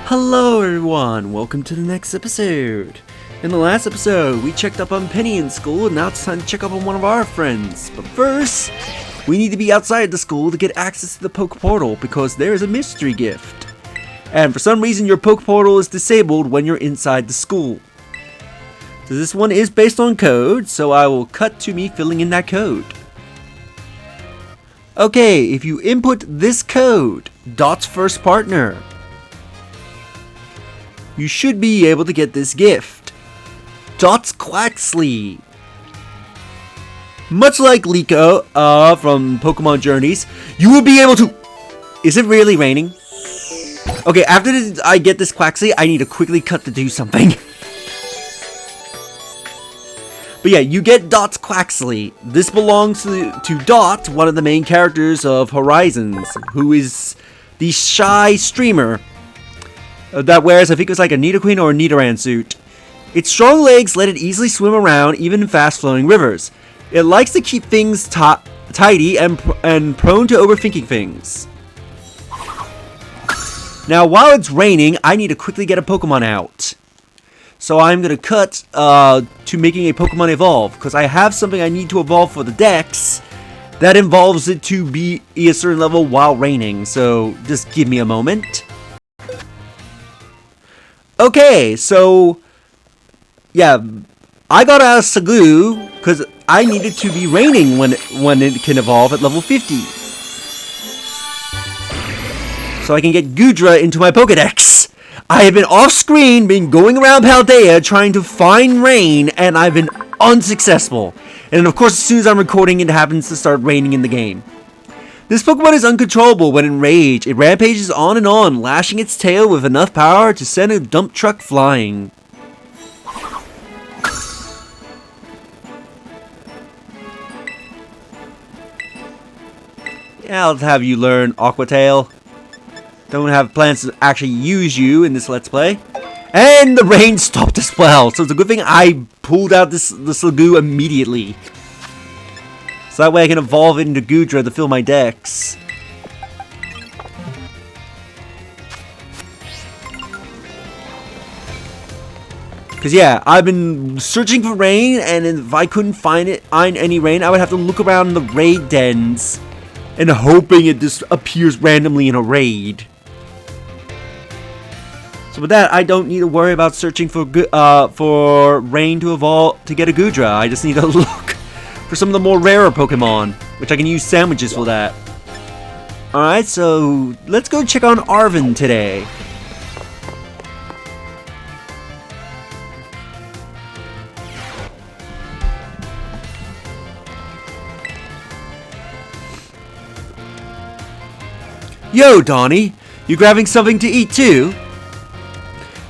Hello everyone, welcome to the next episode. In the last episode, we checked up on Penny in school, and now it's time to check up on one of our friends. But first, we need to be outside the school to get access to the Poke Portal, because there is a mystery gift. And for some reason, your Poke Portal is disabled when you're inside the school. So this one is based on code, so I will cut to me filling in that code. Okay, if you input this code, Dot's first partner, you should be able to get this gift. Dot's Quaxley. Much like Liko from Pokemon Journeys, you will be able to... Is it really raining? Okay, after I get this Quaxley, I need to quickly cut to do something. But yeah, you get Dot's Quaxley. This belongs to Dot, one of the main characters of Horizons, who is the shy streamer that wears, I think it was like a Nidoqueen or a Nidoran suit. Its strong legs let it easily swim around, even in fast-flowing rivers. It likes to keep things tidy and prone to overthinking things. Now, while it's raining, I need to quickly get a Pokemon out. So I'm going to cut to making a Pokemon evolve, because I have something I need to evolve for the Dex that involves it to be a certain level while raining. So just give me a moment. Okay, so yeah, I got out of Sagu because I needed to be raining when it can evolve at level 50. So I can get Goodra into my Pokedex. I have been off-screen, been going around Paldea trying to find rain, and I've been unsuccessful. And of course, as soon as I'm recording, it happens to start raining in the game. This Pokemon is uncontrollable when enraged. It rampages on and on, lashing its tail with enough power to send a dump truck flying. Yeah, I'll have you learn Aqua Tail. Don't have plans to actually use you in this Let's Play. And the rain stopped as well, so it's a good thing I pulled out this Lagoon immediately. So that way I can evolve it into Goodra to fill my Dex. Because yeah, I've been searching for rain, and if I couldn't find any rain, I would have to look around the raid dens and hoping it just appears randomly in a raid. So with that, I don't need to worry about searching for rain to evolve to get a Goodra. I just need to look for some of the more rarer Pokemon, which I can use sandwiches for that. Alright, so let's go check on Arven today. Yo, Donnie, you grabbing something to eat too?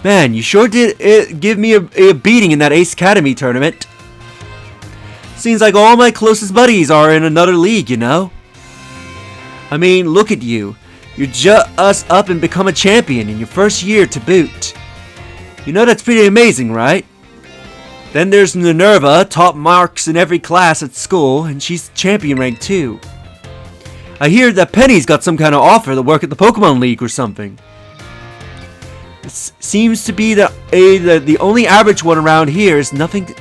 Man, you sure did give me a beating in that Ace Academy tournament. Seems like all my closest buddies are in another league, you know? I mean, look at you. You just up and become a champion in your first year to boot. You know that's pretty amazing, right? Then there's Minerva, top marks in every class at school, and she's champion rank too. I hear that Penny's got some kind of offer to work at the Pokemon League or something. It seems to be that the only average one around here is nothing.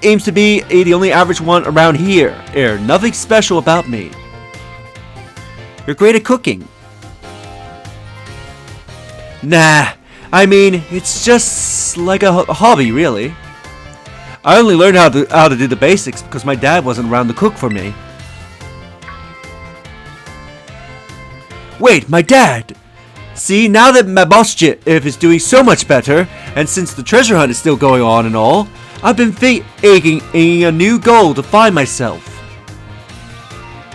Aims to be the only average one around here. Nothing special about me. You're great at cooking. Nah, I mean it's just like a hobby, really. I only learned how to do the basics because my dad wasn't around to cook for me. Wait, my dad! See, now that my boss Jif is doing so much better, and since the treasure hunt is still going on and all, I've been aching a new goal to find myself.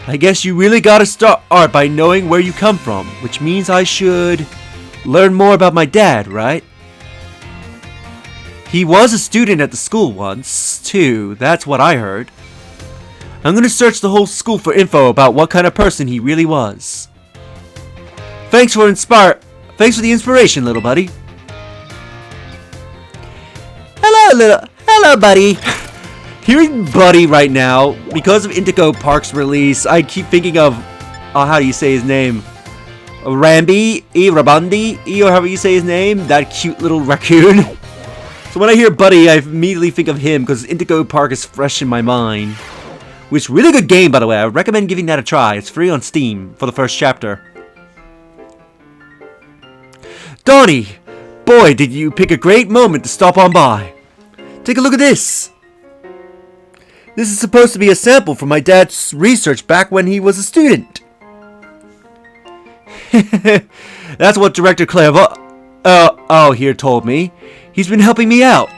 I guess you really gotta start by knowing where you come from, which means I should learn more about my dad, right? He was a student at the school once, too, that's what I heard. I'm gonna search the whole school for info about what kind of person he really was. Thanks for the inspiration, little buddy. Hello, buddy. Hearing Buddy right now, because of Indigo Park's release, I keep thinking of, how do you say his name? Rambi, Rabandi, or however you say his name, that cute little raccoon. So when I hear Buddy, I immediately think of him because Indigo Park is fresh in my mind. Which, really good game, by the way. I recommend giving that a try. It's free on Steam for the first chapter. Donnie! Boy, did you pick a great moment to stop on by. Take a look at this. This is supposed to be a sample from my dad's research back when he was a student. That's what Director Clairvaux here told me. He's been helping me out.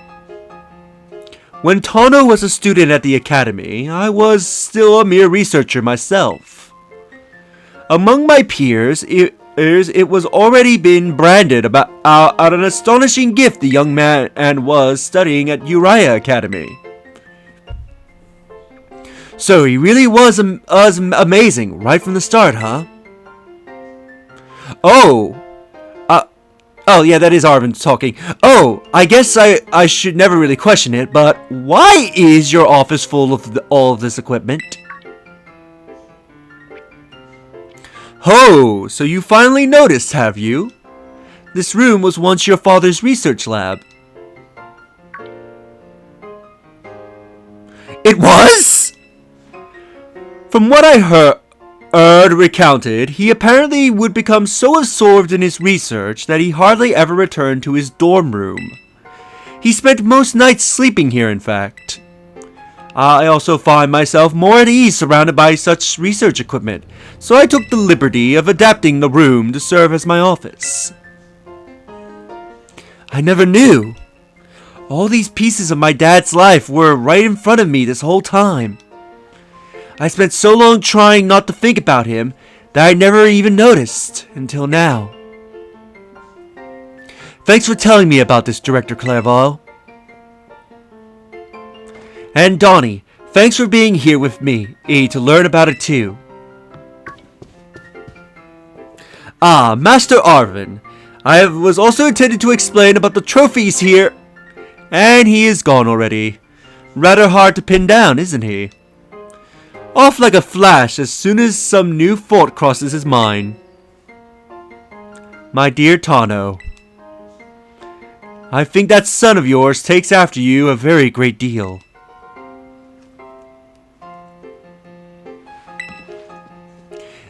When Tano was a student at the academy, I was still a mere researcher myself. Among my peers, it was already been branded about an astonishing gift the young man was studying at Uriah Academy. So he really was amazing right from the start, huh? Oh, yeah, that is Arven talking. Oh, I guess I should never really question it, but why is your office full of all of this equipment? Ho, so you finally noticed, have you? This room was once your father's research lab. It was? From what I heard recounted, he apparently would become so absorbed in his research that he hardly ever returned to his dorm room. He spent most nights sleeping here, in fact. I also find myself more at ease surrounded by such research equipment, so I took the liberty of adapting the room to serve as my office. I never knew. All these pieces of my dad's life were right in front of me this whole time. I spent so long trying not to think about him that I never even noticed until now. Thanks for telling me about this, Director Clairvaux. And Donnie, thanks for being here with me, to learn about it too. Ah, Master Arven. I was also intended to explain about the trophies here. And he is gone already. Rather hard to pin down, isn't he? Off like a flash as soon as some new thought crosses his mind. My dear Tano, I think that son of yours takes after you a very great deal.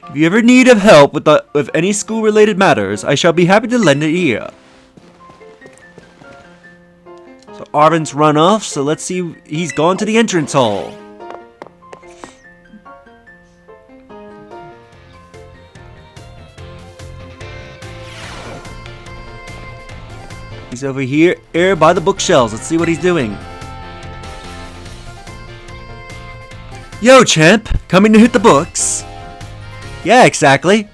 If you ever need of help with any school-related matters, I shall be happy to lend an ear. So Arven's run off, so let's see. He's gone to the entrance hall. He's over here by the bookshelves. Let's see what he's doing. Yo, champ. Coming to hit the books? Yeah, exactly.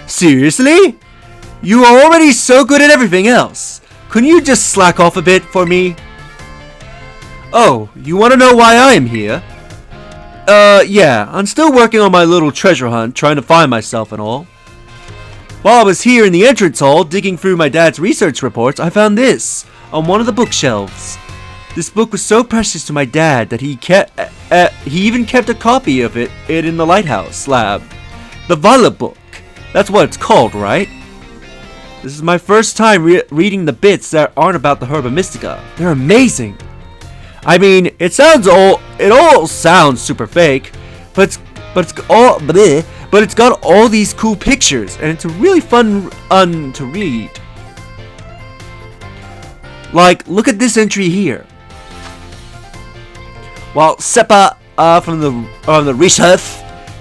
Seriously? You are already so good at everything else. Couldn't you just slack off a bit for me? Oh, you want to know why I am here? Yeah. I'm still working on my little treasure hunt, trying to find myself and all. While I was here in the entrance hall, digging through my dad's research reports, I found this on one of the bookshelves. This book was so precious to my dad that he even kept a copy of it in the lighthouse lab. The Vala book. That's what it's called, right? This is my first time reading the bits that aren't about the Herba Mystica. They're amazing. I mean, it all sounds super fake, but it's got all these cool pictures, and it's a really fun to read. Like, look at this entry here. While Seppa from the research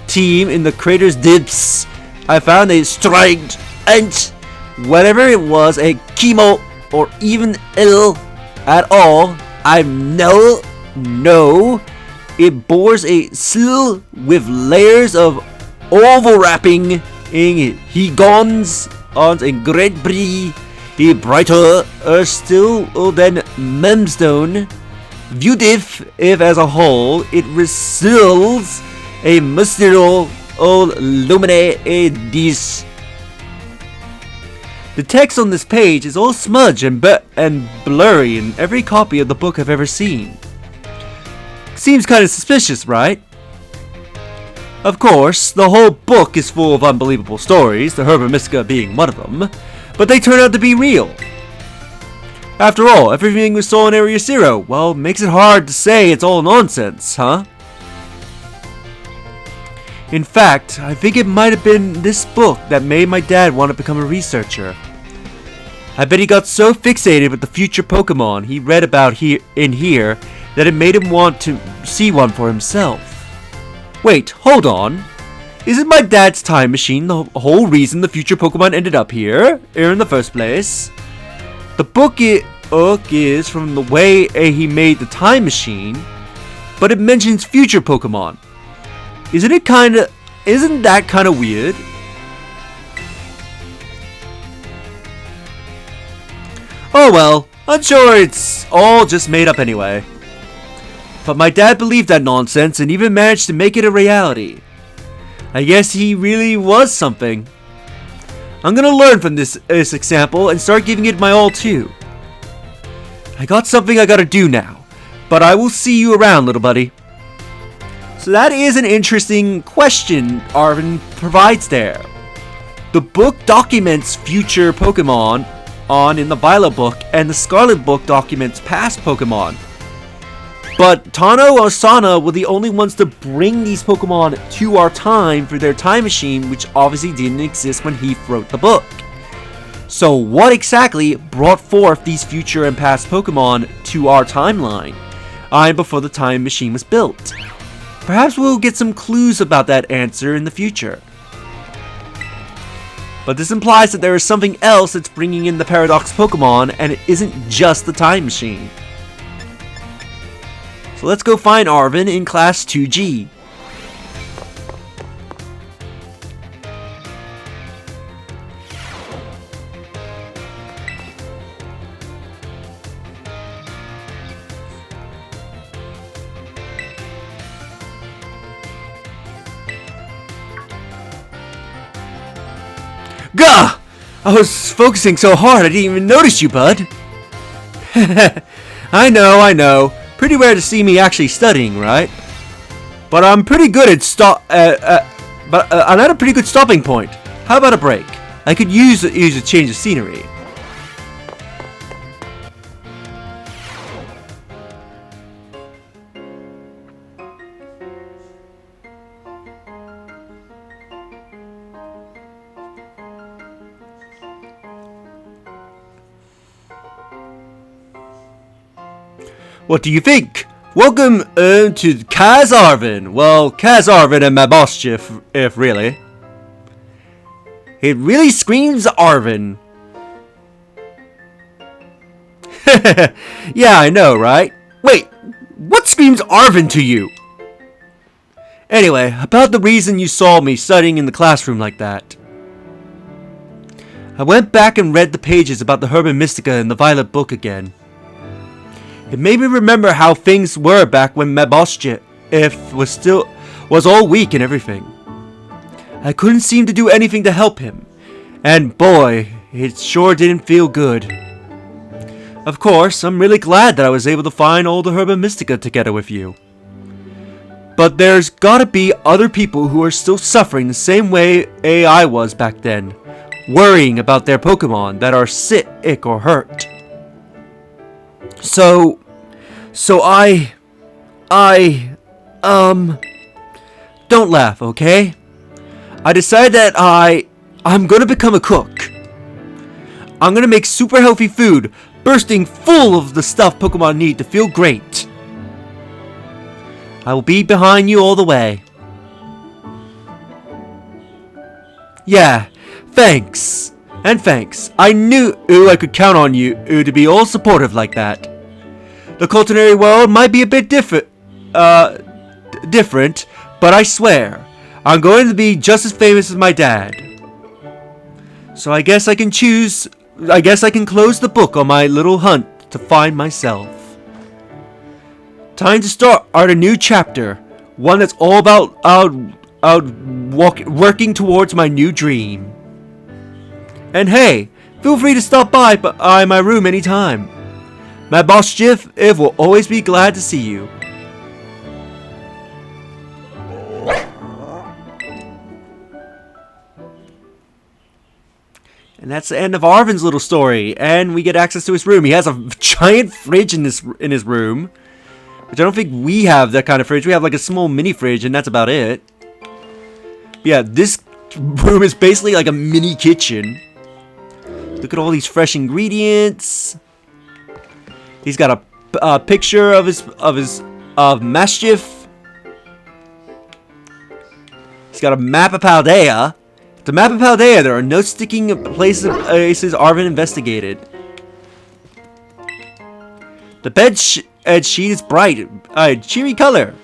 team in the Crater's Dips, I found a strike and whatever it was, a chemo or even ill at all, I know it bores a seal with layers of overwrapping Hegons on a great brie, he brighter still than memstone. Viewed if as a whole, it resembles a mystical lumine dis. The text on this page is all smudged and blurry in every copy of the book I've ever seen. Seems kind of suspicious, right? Of course, the whole book is full of unbelievable stories, the Herba Mystica being one of them, but they turn out to be real. After all, everything we saw in Area Zero, well, makes it hard to say it's all nonsense, huh? In fact, I think it might have been this book that made my dad want to become a researcher. I bet he got so fixated with the future Pokémon he read about here that it made him want to see one for himself. Wait, hold on. Isn't my dad's time machine the whole reason the future Pokémon ended up here in the first place? The book is from the way he made the time machine, but it mentions future Pokémon. Isn't that kind of weird? Oh well, I'm sure it's all just made up anyway. But my dad believed that nonsense and even managed to make it a reality. I guess he really was something. I'm gonna learn from this example and start giving it my all too. I got something I gotta do now, but I will see you around, little buddy. So that is an interesting question Arven provides there. The book documents future Pokemon in the Violet book, and the Scarlet book documents past Pokemon. But Tano or Sana were the only ones to bring these Pokemon to our time for their time machine, which obviously didn't exist when he wrote the book. So what exactly brought forth these future and past Pokemon to our timeline before the time machine was built? Perhaps we'll get some clues about that answer in the future. But this implies that there is something else that's bringing in the Paradox Pokemon, and it isn't just the time machine. So let's go find Arven in Class 2G. Gah! I was focusing so hard I didn't even notice you, bud. I know. Pretty rare to see me actually studying, right? But I'm pretty good at I'm at a pretty good stopping point. How about a break? I could use a change of scenery. What do you think? Welcome to Kaz Arven. Well, Kaz Arven and my boss, if really. It really screams Arven. Yeah, I know, right? Wait, what screams Arven to you? Anyway, about the reason you saw me studying in the classroom like that. I went back and read the pages about the Herba Mystica in the Violet book again. It made me remember how things were back when Mabosje was all weak and everything. I couldn't seem to do anything to help him, and boy, it sure didn't feel good. Of course, I'm really glad that I was able to find all the Herba Mystica together with you. But there's gotta be other people who are still suffering the same way I was back then, worrying about their Pokemon that are sick or hurt. So don't laugh, okay? I decided that I'm gonna become a cook. I'm gonna make super healthy food, bursting full of the stuff Pokemon need to feel great. I will be behind you all the way. Yeah, thanks. And thanks. I knew I could count on you to be all supportive like that. The culinary world might be a bit different, but I swear, I'm going to be just as famous as my dad. So I guess I can close the book on my little hunt to find myself. Time to start a new chapter, one that's all about working towards my new dream. And hey, feel free to stop by my room anytime. My boss Jiff will always be glad to see you. And that's the end of Arven's little story. And we get access to his room. He has a giant fridge in his room, which I don't think we have that kind of fridge. We have like a small mini fridge, and that's about it. But yeah, this room is basically like a mini kitchen. Look at all these fresh ingredients. He's got a picture of Mischief. He's got a map of Paldea. The map of Paldea, there are no sticking places Arven investigated. The bed sheet is bright, cheery color.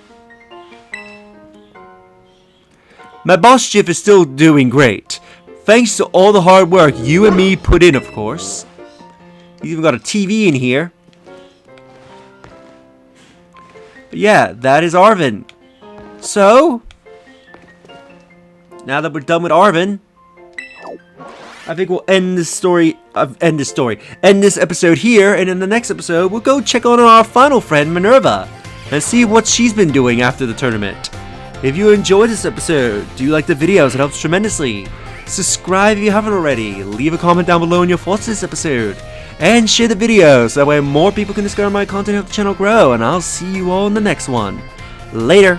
My boss Schiff is still doing great. Thanks to all the hard work you and me put in, of course. He's even got a TV in here. But yeah, that is Arven. So, now that we're done with Arven, I think we'll end this episode here, and in the next episode, we'll go check on our final friend, Minerva, and see what she's been doing after the tournament. If you enjoyed this episode, do you like the videos? It helps tremendously. Subscribe if you haven't already. Leave a comment down below on your thoughts this episode, and share the video so that way more people can discover my content and help the channel grow, and I'll see you all in the next one. Later!